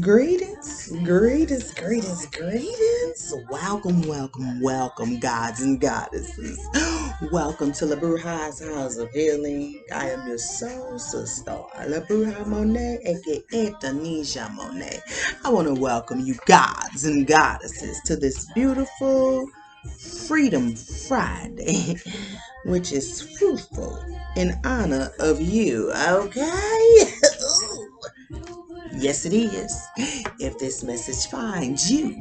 Greetings. Welcome, gods and goddesses. Welcome to LaBruja's House of Healing. I am your soul sister, LaBruja Monet, aka Tanesha Monet. I want to welcome you, gods and goddesses, to this beautiful Freedom Friday, which is fruitful in honor of you, okay? Yes, it is. If this message finds you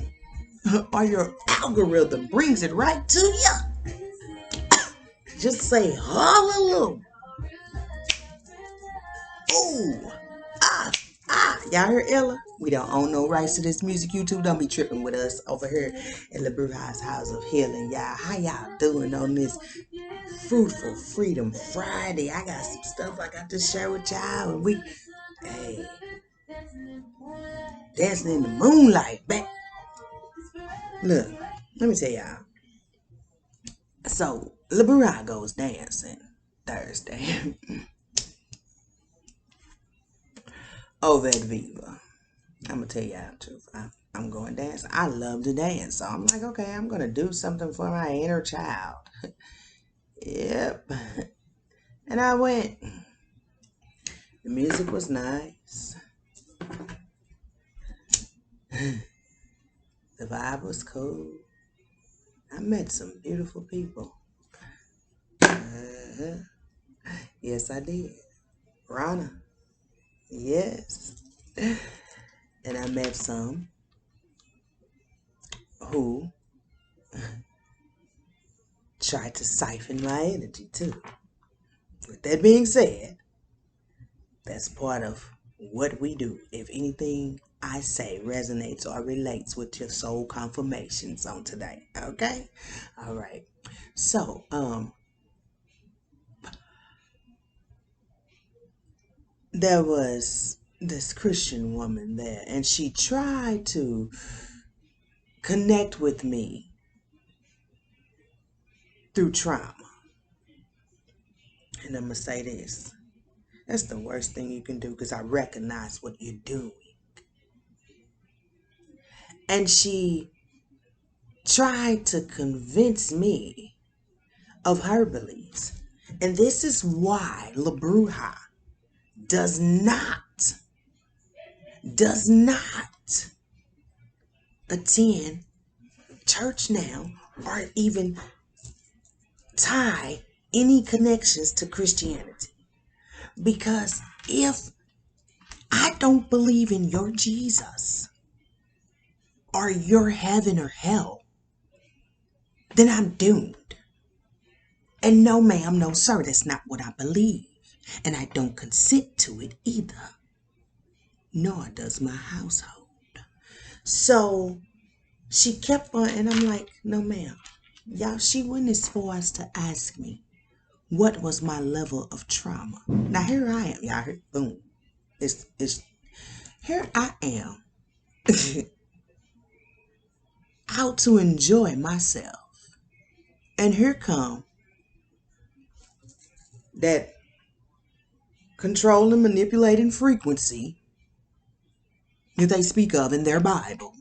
or your algorithm brings it right to you, just say hallelujah. Ooh, ah, y'all heard Ella? We don't own no rights to this music. YouTube don't be tripping with us over here in LaBruja's House of Healing, y'all. How y'all doing on this fruitful Freedom Friday? I got some stuff I got to share with y'all, and hey, dancing in the moonlight, back. Look, let me tell y'all. So, LaBruja goes dancing Thursday over at Viva. I'm going to tell y'all the truth. I'm going dancing. I love to dance. So, I'm like, okay, I'm going to do something for my inner child. Yep. And I went. The music was nice. The vibe was cool. I met some beautiful people. Uh-huh. Yes, I did. Rana. Yes. And I met some who tried to siphon my energy too. With that being said, that's part of what we do. If anything I say resonates or relates with your soul confirmations on today. Okay? All right. So, there was this Christian woman there, and she tried to connect with me through trauma. And I'm going to say this. That's the worst thing you can do because I recognize what you're doing. And she tried to convince me of her beliefs. And this is why LaBruja does not attend church now or even tie any connections to Christianity. Because if I don't believe in your Jesus or your heaven or hell, then I'm doomed. And no, ma'am, no, sir, that's not what I believe. And I don't consent to it either. Nor does my household. So she kept on, and I'm like, no, ma'am. Y'all, she went as far as to ask me what was my level of trauma. Now here I am, y'all. Boom. It's here I am out to enjoy myself. And here come that controlling, manipulating frequency that they speak of in their Bible,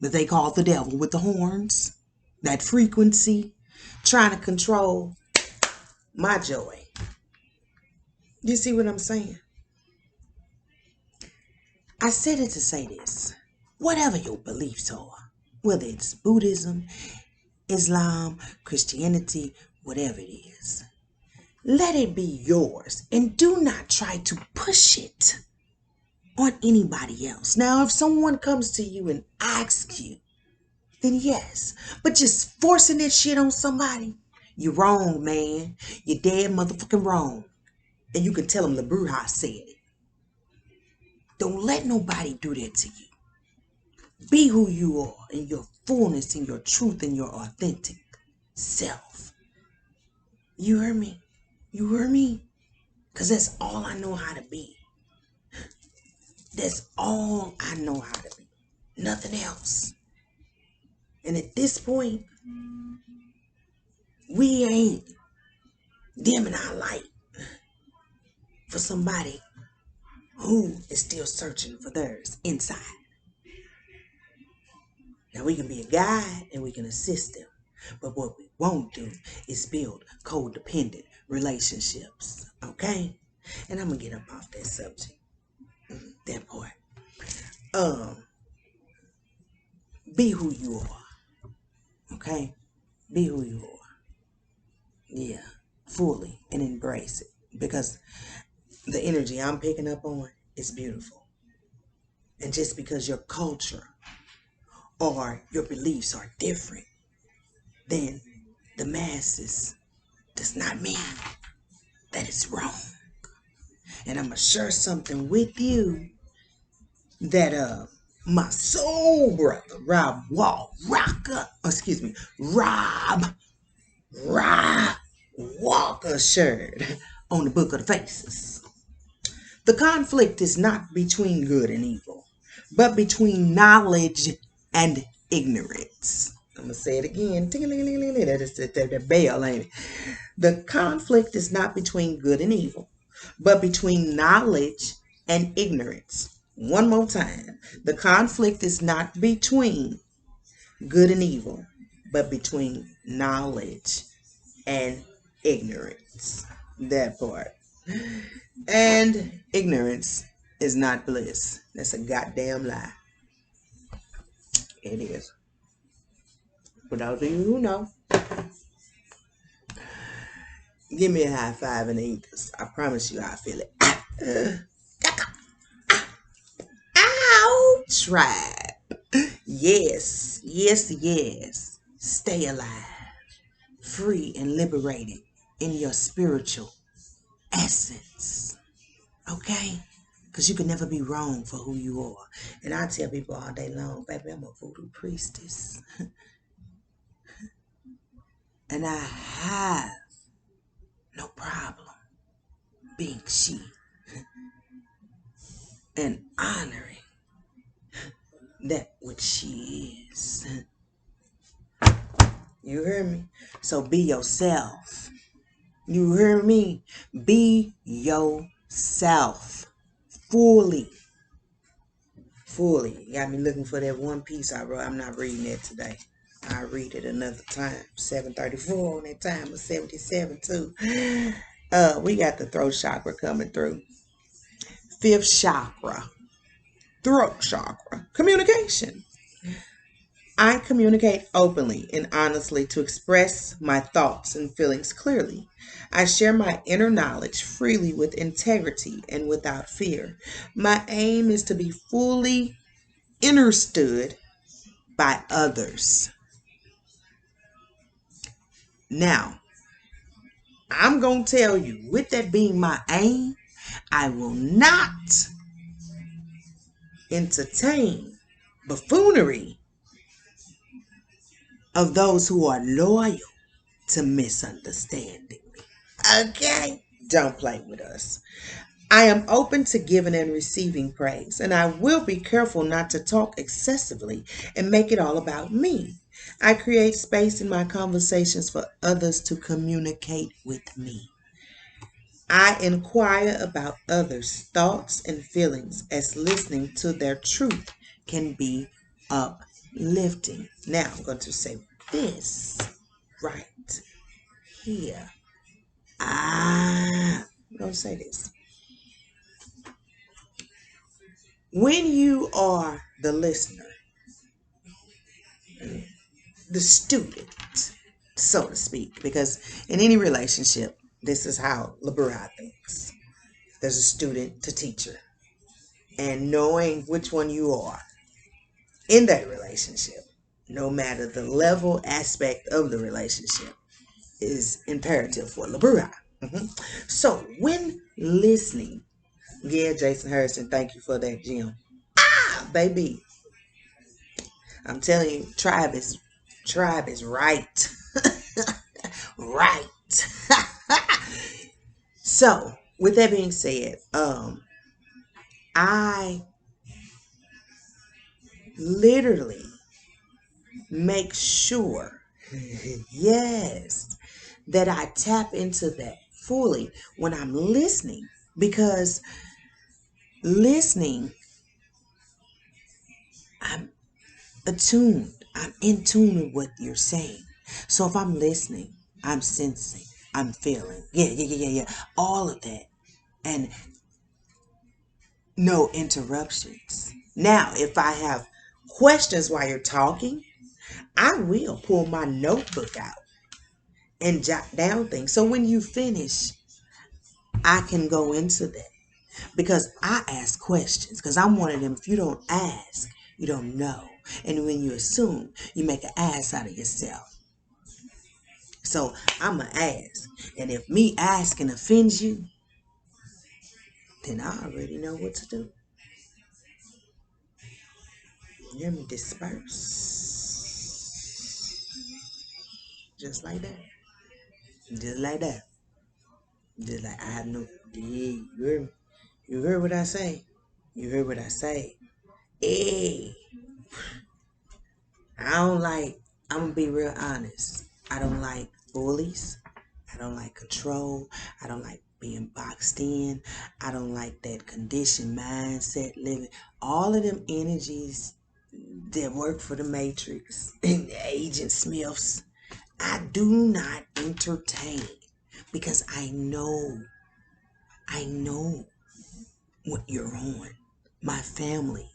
that they call the devil with the horns, that frequency trying to control my joy. You see what I'm saying? I said it to say this. Whatever your beliefs are, whether it's Buddhism, Islam, Christianity, whatever it is, let it be yours and do not try to push it on anybody else. Now, if someone comes to you and asks you, then yes. But just forcing that shit on somebody, you're wrong, man. You're dead motherfucking wrong. And you can tell them LaBruja said it. Don't let nobody do that to you. Be who you are in your fullness, in your truth, in your authentic self. You heard me? You heard me? Because that's all I know how to be. That's all I know how to be. Nothing else. And at this point, we ain't dimming our light for somebody who is still searching for theirs inside. Now we can be a guide and we can assist them. But what we won't do is build codependent relationships. Okay? And I'm gonna get up off that subject. That part. Be who you are. Okay? Be who you are. Yeah. Fully and embrace it. Because the energy I'm picking up on is beautiful. And just because your culture or your beliefs are different than the masses does not mean that it's wrong. And I'm gonna share something with you that my soul brother Rob Walker shared on the Book of the Faces. The conflict is not between good and evil, but between knowledge and ignorance. I'm going to say it again. That is the bell, ain't it? The conflict is not between good and evil, but between knowledge and ignorance. One more time. The conflict is not between good and evil, but between knowledge and ignorance. That part. And ignorance is not bliss. That's a goddamn lie. It is. For those of you who know, give me a high five in the ethers. I promise you I'll feel it. Ow! Tribe. Yes, yes, yes. Stay alive. Free and liberated in your spiritual essence. Okay? Because you can never be wrong for who you are. And I tell people all day long, baby, I'm a voodoo priestess. And I have no problem being she and honoring that which she is. You hear me? So be yourself. You hear me? Be yourself. Fully. Fully. You got me looking for that one piece I wrote. I'm not reading it today. I'll read it another time. 7:34 on that time of 77 too. We got the throat chakra coming through. Fifth chakra. Throat chakra. Communication. I communicate openly and honestly to express my thoughts and feelings clearly. I share my inner knowledge freely with integrity and without fear. My aim is to be fully understood by others. Now, I'm going to tell you, with that being my aim, I will not entertain buffoonery of those who are loyal to misunderstanding me. Okay? Don't play with us. I am open to giving and receiving praise, and I will be careful not to talk excessively and make it all about me. I create space in my conversations for others to communicate with me. I inquire about others' thoughts and feelings as listening to their truth can be uplifting. Now I'm going to say this right here. I'm going to say this. When you are the listener, the student, so to speak, because in any relationship, this is how LaBruja thinks. There's a student to teacher. And knowing which one you are in that relationship, no matter the level aspect of the relationship, is imperative for LaBruja. So when listening, yeah, Jason Harrison, thank you for that, Jim. Baby, I'm telling you, tribe is right. Right. So, with that being said, I literally make sure, yes, that I tap into that fully when I'm listening, because listening, I'm attuned. I'm in tune with what you're saying. So if I'm listening, I'm sensing, I'm feeling. Yeah. All of that. And no interruptions. Now, if I have questions while you're talking, I will pull my notebook out and jot down things. So when you finish, I can go into that because I ask questions. Because I'm one of them, if you don't ask, you don't know. And when you assume, you make an ass out of yourself. So I'm going to ask. And if me asking offends you, then I already know what to do. Let me disperse. Just like that. Just like that. Just like I have no. Yeah, you heard what I say. You heard what I say. Hey, I don't like. I'm gonna be real honest. I don't like bullies. I don't like control. I don't like being boxed in. I don't like that conditioned mindset living. All of them energies that work for the Matrix and Agent Smiths, I do not entertain because I know what you're on. My family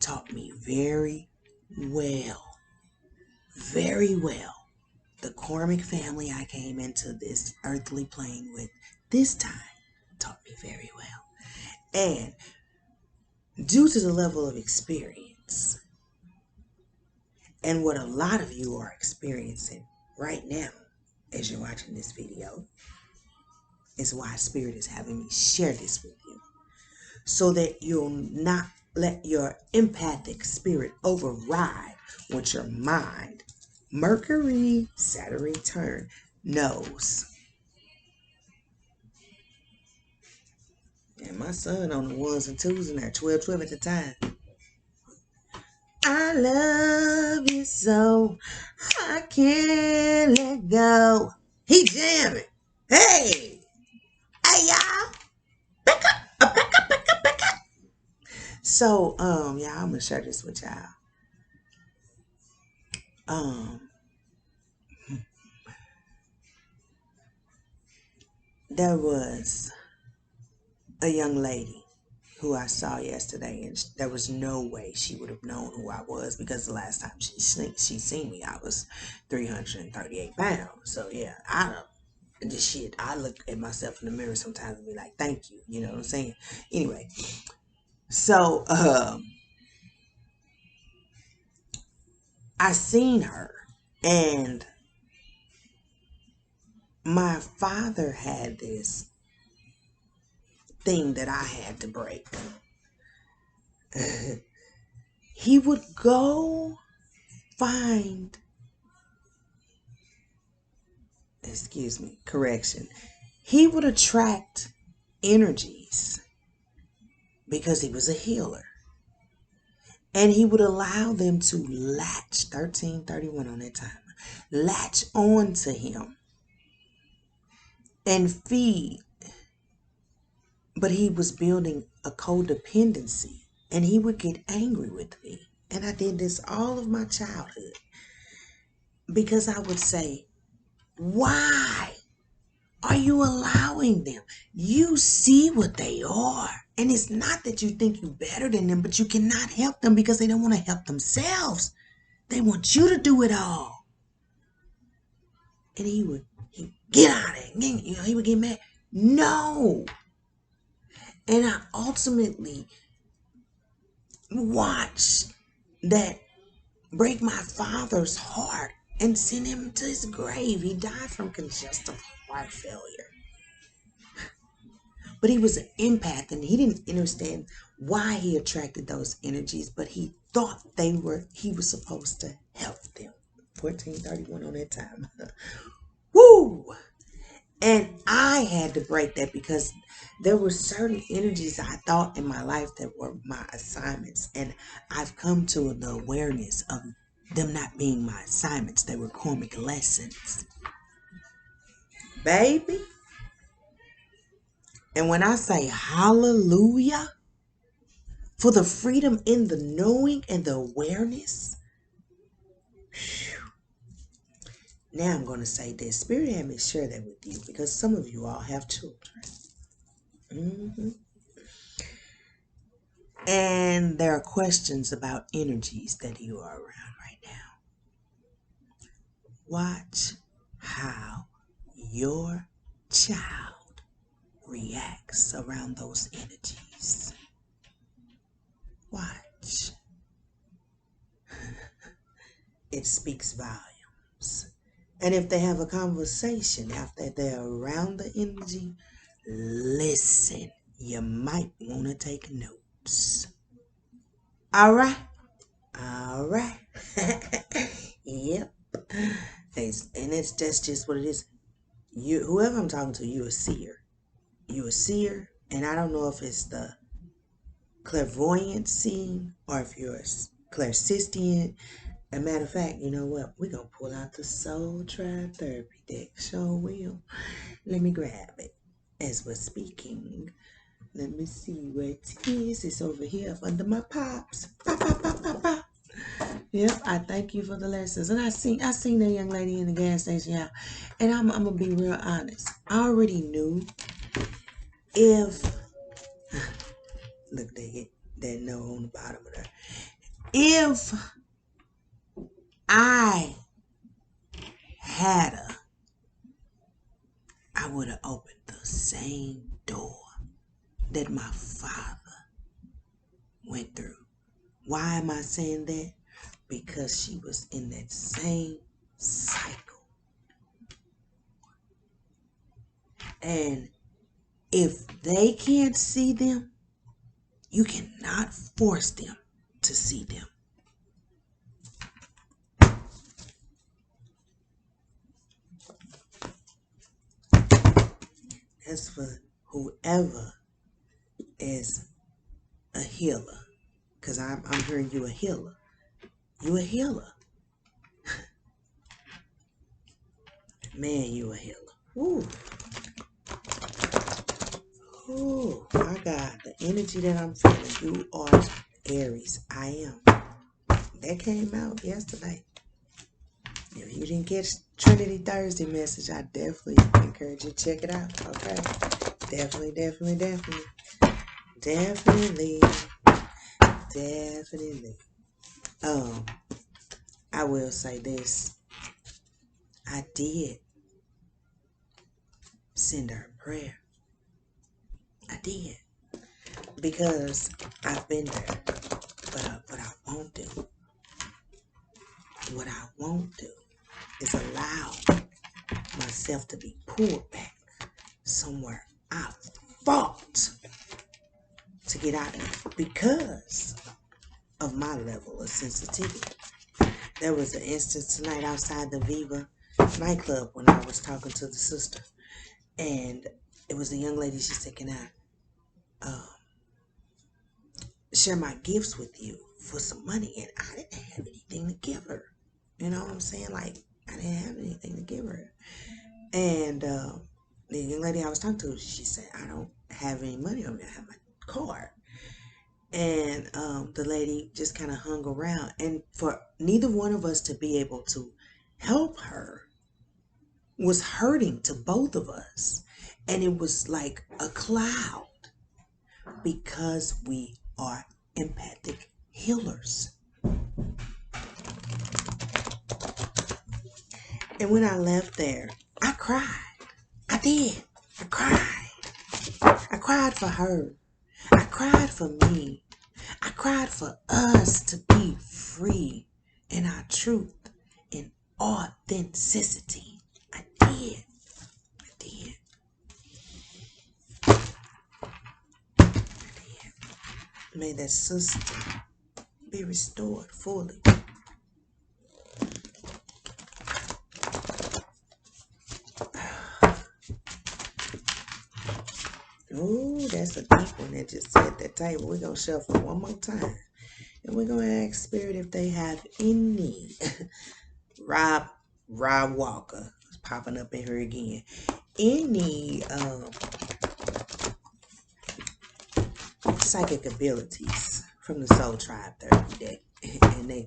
taught me very well. The karmic family I came into this earthly plane with this time taught me very well. And due to the level of experience and what a lot of you are experiencing right now as you're watching this video, is why Spirit is having me share this with you. So that you'll not let your empathic spirit override what your mind, Mercury, Saturn return, knows. And my son on the ones and twos in there, 12 at the time. I love you so, I can't let go. He jamming. Hey, y'all. Back up, back up, back up, back up. So, yeah, I'm gonna share this with y'all. There was a young lady who I saw yesterday, and there was no way she would have known who I was because the last time she seen me, I was 338 pounds. So yeah, I look at myself in the mirror sometimes and be like, "Thank you," you know what I'm saying? Anyway, so I seen her, and my father had this thing that I had to break. He would go find, excuse me, correction. He would attract energies because he was a healer. And he would allow them to latch, 1331 on that time, latch on to him and feed. But he was building a codependency, and he would get angry with me. And I did this all of my childhood because I would say, why are you allowing them? You see what they are. And it's not that you think you're better than them, but you cannot help them because they don't want to help themselves. They want you to do it all. And he get out of it. He would get mad. No. And I ultimately watched that break my father's heart and send him to his grave. He died from congestive heart failure. But he was an empath, and he didn't understand why he attracted those energies, but he thought he was supposed to help them. 1431 on that time. Woo! And I had to break that because there were certain energies I thought in my life that were my assignments. And I've come to the awareness of them not being my assignments. They were karmic lessons. Baby. And when I say hallelujah, for the freedom in the knowing and the awareness. Now I'm going to say this. Spirit had me share that with you because some of you all have children. And there are questions about energies that you are around right now. Watch how your child reacts around those energies. Watch. It speaks volumes. And if they have a conversation after they're around the energy, listen. You might want to take notes. All right. All right. Yep. And that's just what it is. You, whoever I'm talking to, you a seer. You a seer, and I don't know if it's the clairvoyant seeing or if you're a clairsentient. As a matter of fact, you know what? We're going to pull out the Soul Tribe Therapy deck. Sure will. Let me grab it as we're speaking. Let me see where it is. It's over here up under my pops. Pop, pop, pop, pop, pop. Yep, I thank you for the lessons. And I seen that young lady in the gas station, yeah. And I'm gonna be real honest. I already knew if look, they get that no on the bottom of there. If I had her, I would have opened the same door that my father went through. Why am I saying that? Because she was in that same cycle. And if they can't see them, you cannot force them to see them. That's for whoever is a healer. Because I'm hearing you a healer. You a healer. Man, you a healer. Ooh. Ooh, my God. The energy that I'm feeling. You are Aries. I am. That came out yesterday. If you didn't catch Trinity Thursday message, I definitely encourage you to check it out. Okay? Definitely. I will say this. I did send her a prayer. I did. Because I've been there. But what I won't do. What I won't do is allow myself to be pulled back somewhere I fought to get out of because of my level of sensitivity. There was an instance tonight outside the Viva nightclub when I was talking to the sister, and it was a young lady. She said, "Can I share my gifts with you for some money?" And I didn't have anything to give her. You know what I'm saying? Like, I didn't have anything to give her. And the young lady I was talking to, she said, "I don't have any money on me. I have my card." And the lady just kind of hung around. And for neither one of us to be able to help her was hurting to both of us. And it was like a cloud because we are empathic healers. And when I left there, I cried. I did. I cried. I cried for her. I cried for me. I cried for us to be free in our truth, in authenticity. I did. May that sister be restored fully. Oh, that's a deep one that just set that table. We're going to shuffle one more time. And we're going to ask Spirit if they have any. Rob Walker is popping up in here again. Any psychic abilities from the Soul Tribe 30 deck. And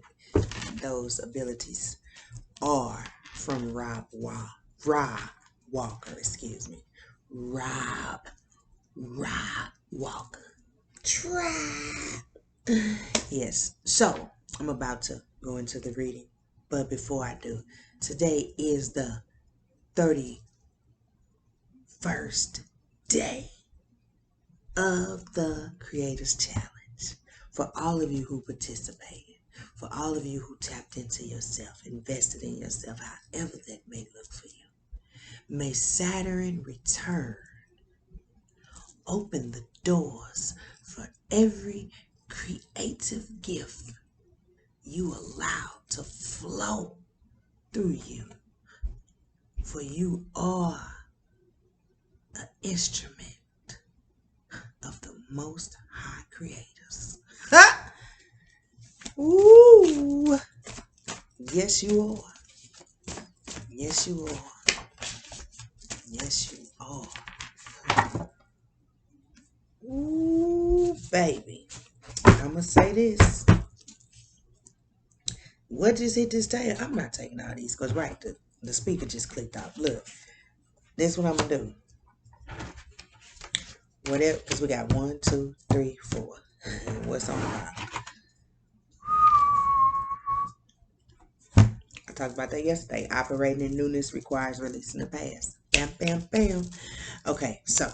those abilities are from Rob Walker, excuse me. Rob Walker. Tribe. Yes, so I'm about to go into the reading. But before I do, today is the 31st day of the Creators Challenge. For all of you who participated, for all of you who tapped into yourself, invested in yourself, however that may look for you, may Saturn return, open the doors for every creative gift you allow to flow through you. For you are an instrument of the Most High Creators. Ha! Ooh! Yes, you are. Yes, you are. Yes, you are. Ooh, baby. I'm going to say this. What just hit this day? I'm not taking all these because, right, the speaker just clicked off. Look, this is what I'm going to do. Whatever, because we got 1, 2, 3, 4. What's on the bottom? I talked about that yesterday. Operating in newness requires releasing the past. Bam, bam, bam. Okay, so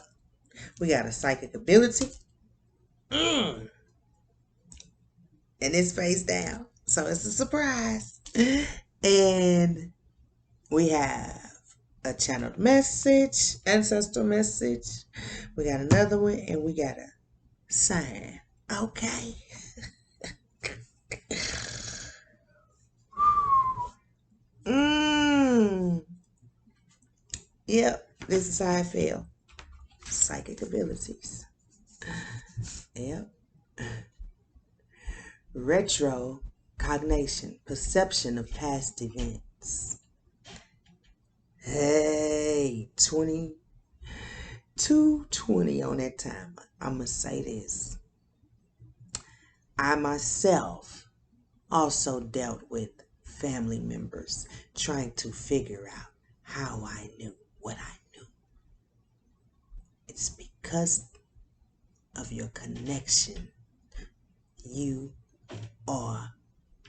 we got a psychic ability. And it's face down. So it's a surprise. And we have a channeled message, ancestral message. We got another one, and we got a sign. Okay. Yep, this is how I feel. Psychic abilities. Yep. Retro cognition, perception of past events. Hey, 220 on that timer. I'm going to say this. I myself also dealt with family members trying to figure out how I knew what I knew. It's because of your connection. You are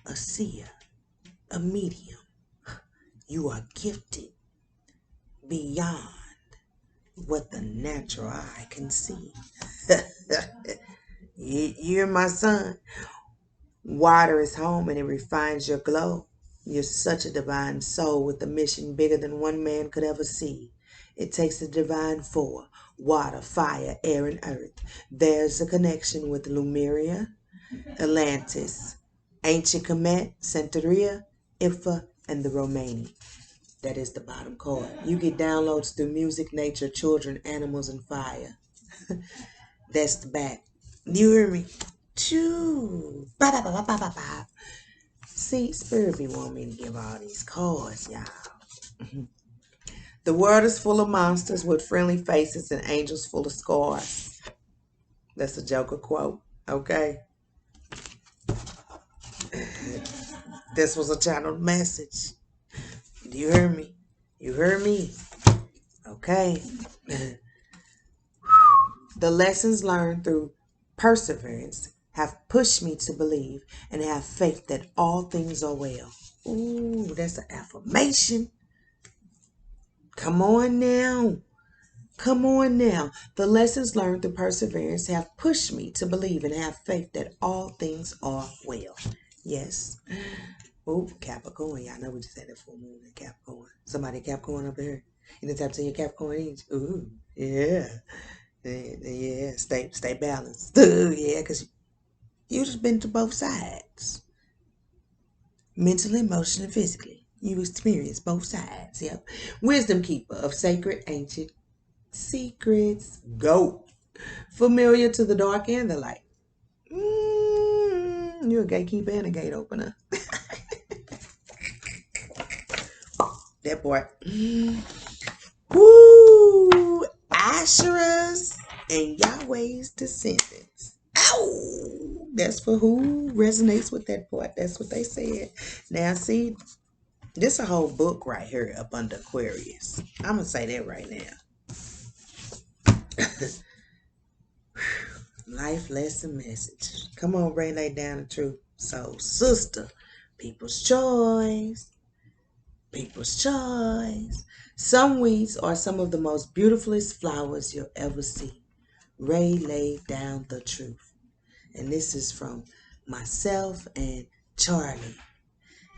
a seer, a medium. You are gifted beyond what the natural eye can see. You're my son. Water is home and it refines your glow. You're such a divine soul with a mission bigger than one man could ever see. It takes the divine four: water, fire, air, and earth. There's a connection with Lemuria, Atlantis, Ancient Kemet, Santeria, Ifa, and the Romani. That is the bottom chord. You get downloads through music, nature, children, animals, and fire. That's the back. You hear me? Choo. Ba, ba, ba, ba, ba, ba. See, Spirit be wanting me to give all these cards, y'all. The world is full of monsters with friendly faces and angels full of scars. That's a Joker quote, okay? This was a channeled message. Do you hear me? You heard me? Okay. The lessons learned through perseverance have pushed me to believe and have faith that all things are well. Ooh, that's an affirmation. Come on now. Come on now. The lessons learned through perseverance have pushed me to believe and have faith that all things are well. Yes. Oh, Capricorn. Y'all know we just had that full moon in Capricorn. Somebody Capricorn up here. You know, tap to your Capricorn age. Ooh, yeah. Yeah, stay balanced. Yeah, because you just been to both sides. Mentally, emotionally, and physically. You experience both sides. Yep. Wisdom keeper of sacred ancient secrets. Go. Familiar to the dark and the light. You're a gatekeeper and a gate opener. That part. Woo! Asherah's and Yahweh's descendants. Ow! That's for who resonates with that part. That's what they said. Now, see, this a whole book right here up under Aquarius. I'm going to say that right now. Life lesson message. Come on, Ray, lay down the truth. So, sister, people's choice. People's choice. Some weeds are some of the most beautifulest flowers you'll ever see. Ray laid down the truth. And this is from myself and Charlie.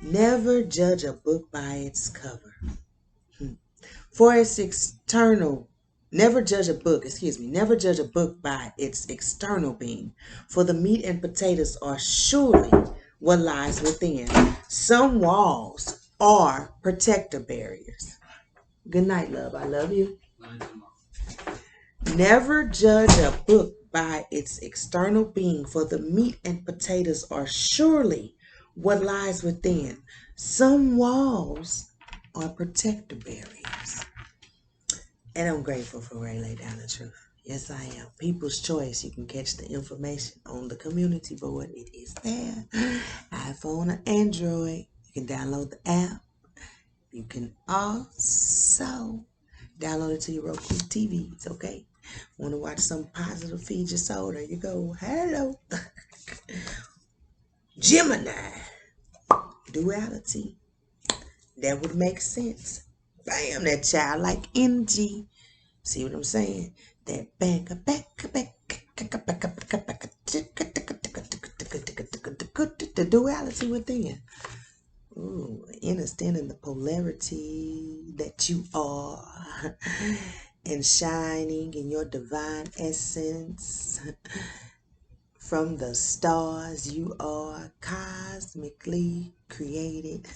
Never judge a book by its cover. For its external, never judge a book by its external being. For the meat and potatoes are surely what lies within. Some walls are protector barriers. Good night, love. I love you. Never judge a book by its external being, for the meat and potatoes are surely what lies within. Some walls are protector barriers. And I'm grateful for Ray Lay Down the Truth. Yes, I am. People's choice. You can catch the information on the community board. It is there. iPhone or Android. You can download the app. You can also download it to your Roku TVs, okay? Want to watch some positive feed your soul? There you go. Hello. Gemini. Duality. That would make sense. Bam, that childlike energy. See what I'm saying? That back. The duality within. Ooh, understanding the polarity that you are and shining in your divine essence from the stars. You are cosmically created.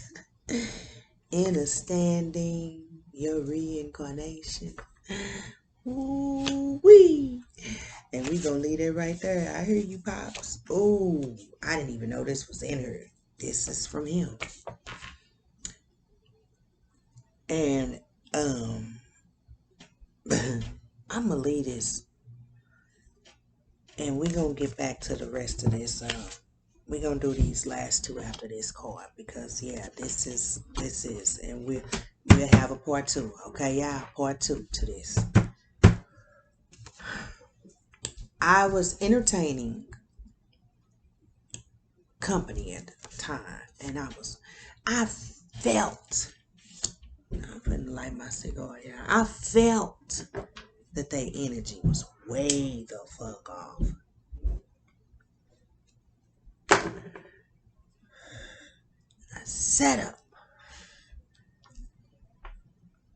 Understanding your reincarnation. Ooh-wee. And we gonna leave it right there. I hear you, Pops. Ooh, I didn't even know this was in her. This is from him. And I'm gonna leave this, and we're gonna get back to the rest of this. We're gonna do these last two after this card, because yeah, this is, and we'll have a part two. Okay, y'all, part two to this. I was entertaining company at the time, and I felt, I'm putting to light my cigar, yeah. I felt that their energy was way the fuck off. I set up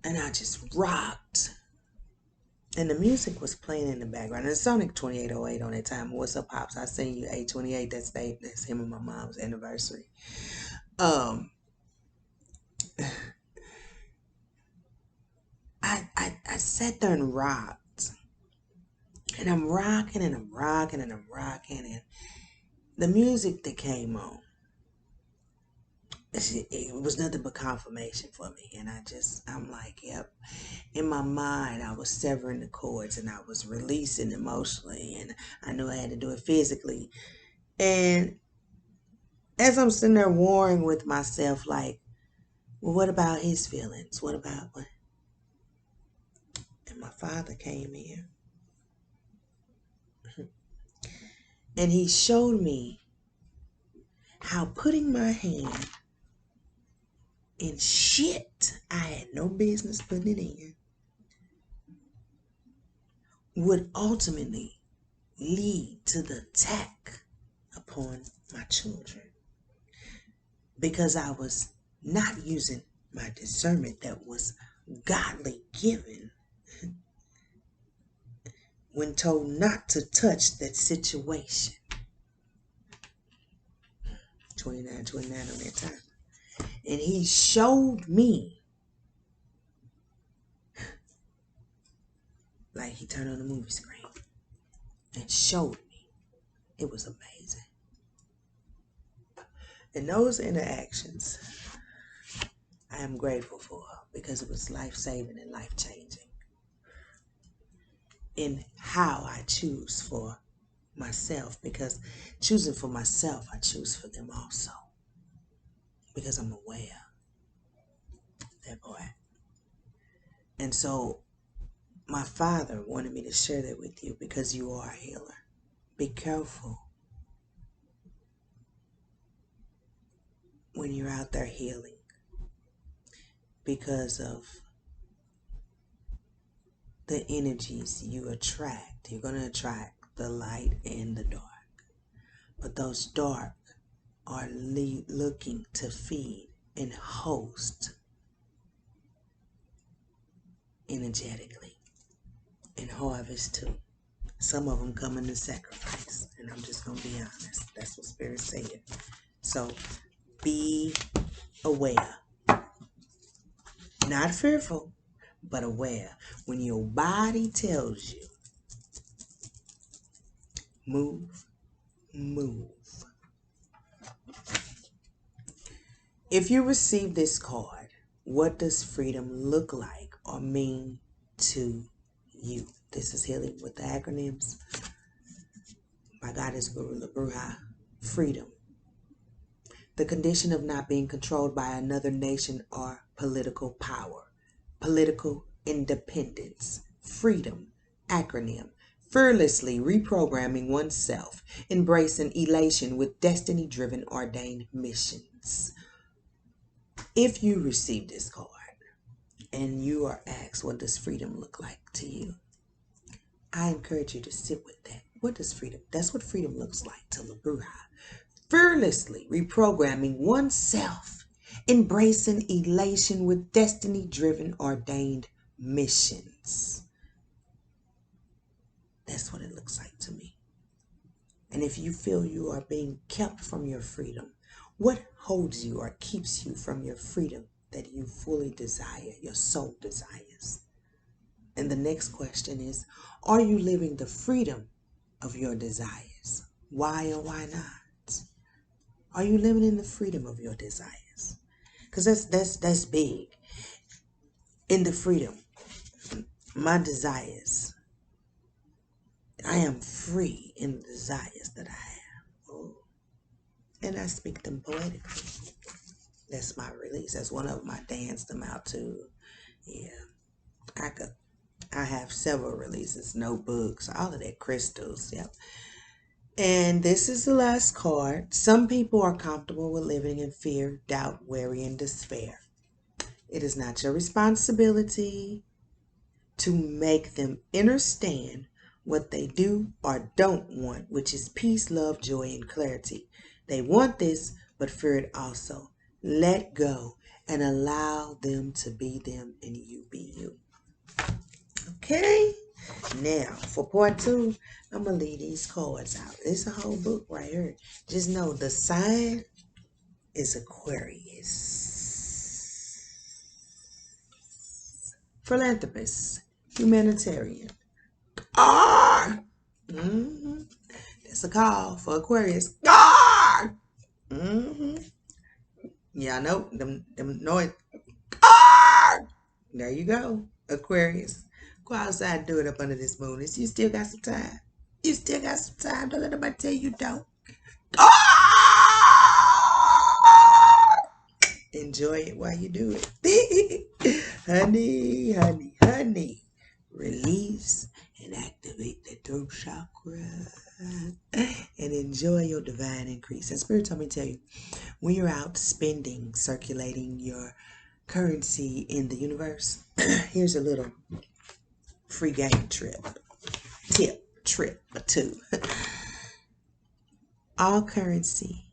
and I just rocked. And the music was playing in the background. And it's Sonic 2808 on that time. What's up, Pops? I seen you 828. That's him and my mom's anniversary. I sat there and rocked. And I'm rocking and I'm rocking and I'm rocking. And the music that came on, it was nothing but confirmation for me. And I'm like, yep. In my mind, I was severing the cords and I was releasing emotionally. And I knew I had to do it physically. And as I'm sitting there warring with myself, like, well, what about his feelings? What about what? And my father came in. And he showed me how putting my hand in shit I had no business putting it in would ultimately lead to the attack upon my children. Because I was not using my discernment that was godly given when told not to touch that situation. 29 on that time. And he showed me, like he turned on the movie screen and showed me. It was amazing. And those interactions I am grateful for, because it was life-saving and life-changing in how I choose for myself, because choosing for myself, I choose for them also, because I'm aware. That boy. And so my father wanted me to share that with you because you are a healer. Be careful when you're out there healing, because of the energies you attract. You're going to attract the light and the dark. But those dark are looking to feed and host energetically and harvest too. Some of them come in to sacrifice, and I'm just going to be honest. That's what Spirit said. So be aware. Not fearful, but aware. When your body tells you, move, move. If you receive this card, what does freedom look like or mean to you? This is Healing with the acronyms. My Goddess Guru LaBruja. Freedom. The condition of not being controlled by another nation or political power. Political independence. Freedom. Acronym. Fearlessly reprogramming oneself. Embracing elation with destiny-driven ordained missions. If you receive this card and you are asked, what does freedom look like to you? I encourage you to sit with that. What does freedom? That's what freedom looks like to LaBruja. Fearlessly reprogramming oneself, embracing elation with destiny-driven ordained missions. That's what it looks like to me. And if you feel you are being kept from your freedom, what holds you or keeps you from your freedom that you fully desire, your soul desires? And the next question is, are you living the freedom of your desires? Why or why not? Are you living in the freedom of your desires? Because that's big. In the freedom, my desires, I am free in the desires that I have. Oh. And I speak them poetically. That's my release. That's one of them. I dance them out too. Yeah. I have several releases, notebooks, all of that, crystals. Yep. And this is the last card. Some people are comfortable with living in fear, doubt, worry, and despair. It is not your responsibility to make them understand what they do or don't want, which is peace, love, joy, and clarity. They want this, but fear it also. Let go and allow them to be them and you be you. Okay? Now, for part 2, I'm going to leave these cards out. It's a whole book right here. Just know the sign is Aquarius. Philanthropist. Humanitarian. Ah! Mm-hmm. That's a call for Aquarius. Ah! Mm-hmm. Yeah, I know. Them noise. Ah! There you go. Aquarius. Go outside and do it up under this moon. You still got some time. You still got some time. Don't let nobody tell you don't. Ah! Enjoy it while you do it. Honey, honey, honey. Release and activate the throat chakra. And enjoy your divine increase. And Spirit told me to tell you, when you're out spending, circulating your currency in the universe, here's a little free game trip or two. All currency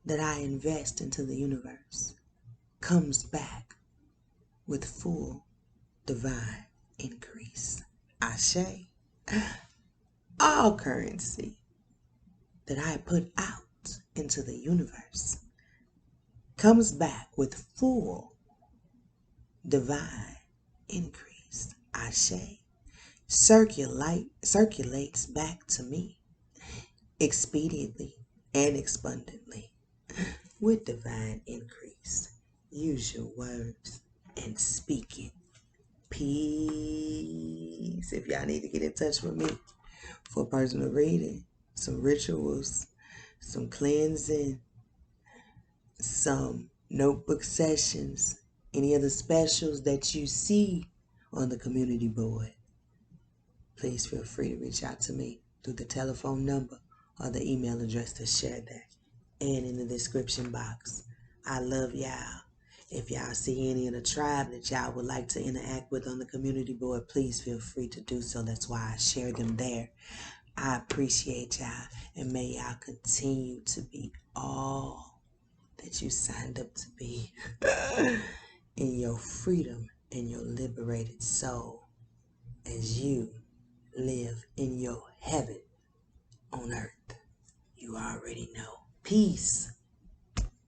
that I invest into the universe comes back with full divine increase. Ashe. All currency that I put out into the universe comes back with full divine increase. Ashe. Circulates back to me expediently and expundantly with divine increase. Use your words and speak it. Peace. If y'all need to get in touch with me, for personal reading, some rituals, some cleansing, some notebook sessions, any other specials that you see on the community board, please feel free to reach out to me through the telephone number or the email address that's shared there and in the description box. I love y'all. If y'all see any of the tribe that y'all would like to interact with on the community board, please feel free to do so. That's why I share them there. I appreciate y'all, and may y'all continue to be all that you signed up to be in your freedom and your liberated soul as you live in your heaven on earth. You already know. Peace.